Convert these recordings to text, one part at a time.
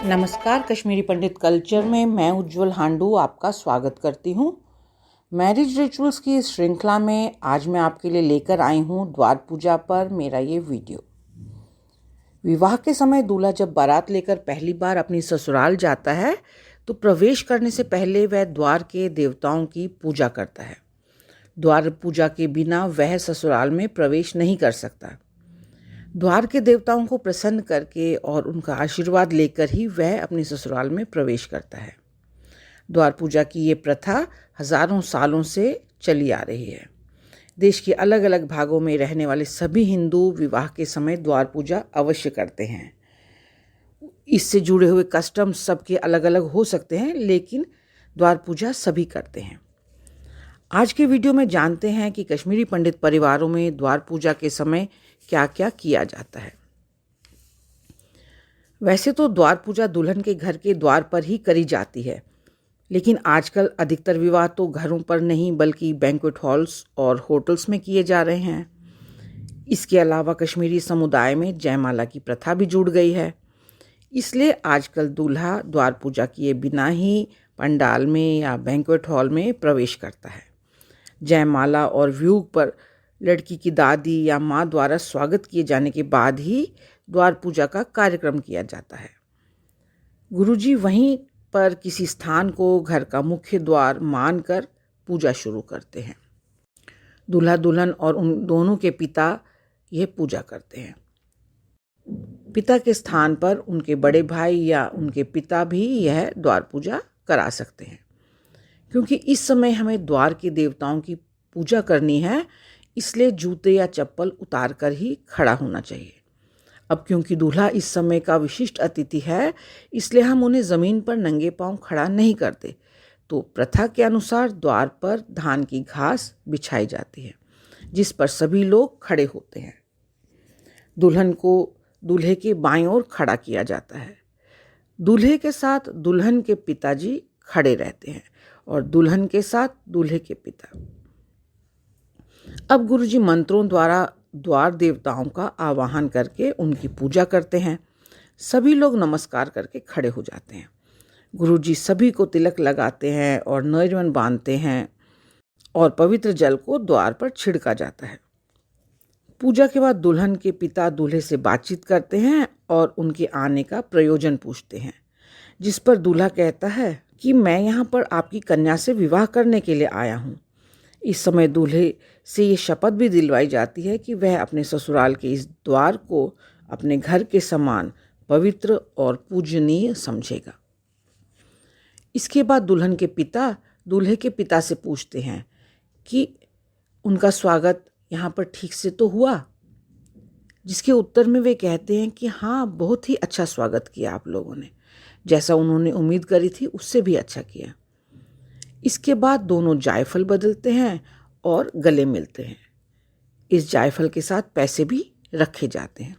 नमस्कार, कश्मीरी पंडित कल्चर में मैं उज्जवल हांडू आपका स्वागत करती हूँ। मैरिज रिचुअल्स की इस श्रृंखला में आज मैं आपके लिए लेकर आई हूँ द्वार पूजा पर मेरा ये वीडियो। विवाह के समय दूल्हा जब बारात लेकर पहली बार अपनी ससुराल जाता है तो प्रवेश करने से पहले वह द्वार के देवताओं की पूजा करता है। द्वार पूजा के बिना वह ससुराल में प्रवेश नहीं कर सकता। द्वार के देवताओं को प्रसन्न करके और उनका आशीर्वाद लेकर ही वह अपने ससुराल में प्रवेश करता है। द्वार पूजा की ये प्रथा हजारों सालों से चली आ रही है। देश के अलग अलग भागों में रहने वाले सभी हिंदू विवाह के समय द्वार पूजा अवश्य करते हैं। इससे जुड़े हुए कस्टम सबके अलग अलग हो सकते हैं, लेकिन द्वार पूजा सभी करते हैं। आज के वीडियो में जानते हैं कि कश्मीरी पंडित परिवारों में द्वार पूजा के समय क्या क्या किया जाता है। वैसे तो द्वार पूजा दुल्हन के घर के द्वार पर ही करी जाती है, लेकिन आजकल अधिकतर विवाह तो घरों पर नहीं बल्कि बैंक्वेट हॉल्स और होटल्स में किए जा रहे हैं। इसके अलावा कश्मीरी समुदाय में जयमाला की प्रथा भी जुड़ गई है। इसलिए आजकल दूल्हा द्वार पूजा किए बिना ही पंडाल में या बैंक्वेट हॉल में प्रवेश करता है। जयमाला और व्यूग पर लड़की की दादी या माँ द्वारा स्वागत किए जाने के बाद ही द्वार पूजा का कार्यक्रम किया जाता है। गुरुजी वहीं पर किसी स्थान को घर का मुख्य द्वार मानकर पूजा शुरू करते हैं। दूल्हा दुल्हन और उन दोनों के पिता यह पूजा करते हैं। पिता के स्थान पर उनके बड़े भाई या उनके पिता भी यह द्वार पूजा करा सकते हैं, क्योंकि इस समय हमें द्वार के देवताओं की पूजा करनी है। इसलिए जूते या चप्पल उतार कर ही खड़ा होना चाहिए। अब क्योंकि दूल्हा इस समय का विशिष्ट अतिथि है, इसलिए हम उन्हें ज़मीन पर नंगे पांव खड़ा नहीं करते। तो प्रथा के अनुसार द्वार पर धान की घास बिछाई जाती है, जिस पर सभी लोग खड़े होते हैं। दुल्हन को दूल्हे के बाईं ओर खड़ा किया जाता है। दूल्हे के साथ दुल्हन के पिताजी खड़े रहते हैं और दुल्हन के साथ दूल्हे के पिता। अब गुरुजी मंत्रों द्वारा द्वार देवताओं का आवाहन करके उनकी पूजा करते हैं। सभी लोग नमस्कार करके खड़े हो जाते हैं। गुरुजी सभी को तिलक लगाते हैं और नैरवन बांधते हैं और पवित्र जल को द्वार पर छिड़का जाता है। पूजा के बाद दुल्हन के पिता दूल्हे से बातचीत करते हैं और उनके आने का प्रयोजन पूछते हैं, जिस पर दूल्हा कहता है कि मैं यहाँ पर आपकी कन्या से विवाह करने के लिए आया हूँ। इस समय दूल्हे से ये शपथ भी दिलवाई जाती है कि वह अपने ससुराल के इस द्वार को अपने घर के समान पवित्र और पूजनीय समझेगा। इसके बाद दुल्हन के पिता दूल्हे के पिता से पूछते हैं कि उनका स्वागत यहाँ पर ठीक से तो हुआ, जिसके उत्तर में वे कहते हैं कि हाँ, बहुत ही अच्छा स्वागत किया आप लोगों ने, जैसा उन्होंने उम्मीद करी थी उससे भी अच्छा किया। इसके बाद दोनों जायफल बदलते हैं और गले मिलते हैं। इस जायफल के साथ पैसे भी रखे जाते हैं।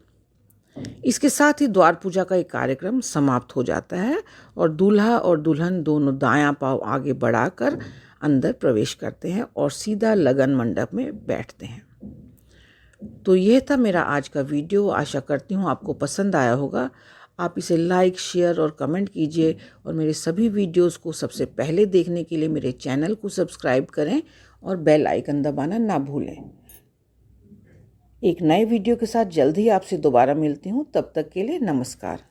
इसके साथ ही द्वार पूजा का एक कार्यक्रम समाप्त हो जाता है और दूल्हा और दुल्हन दोनों दायां पांव आगे बढ़ाकर अंदर प्रवेश करते हैं और सीधा लगन मंडप में बैठते हैं। तो यह था मेरा आज का वीडियो। आशा करती हूँ आपको पसंद आया होगा। आप इसे लाइक, शेयर और कमेंट कीजिए और मेरे सभी वीडियोस को सबसे पहले देखने के लिए मेरे चैनल को सब्सक्राइब करें और बेल आइकन दबाना ना भूलें। एक नए वीडियो के साथ जल्द ही आपसे दोबारा मिलती हूँ। तब तक के लिए नमस्कार।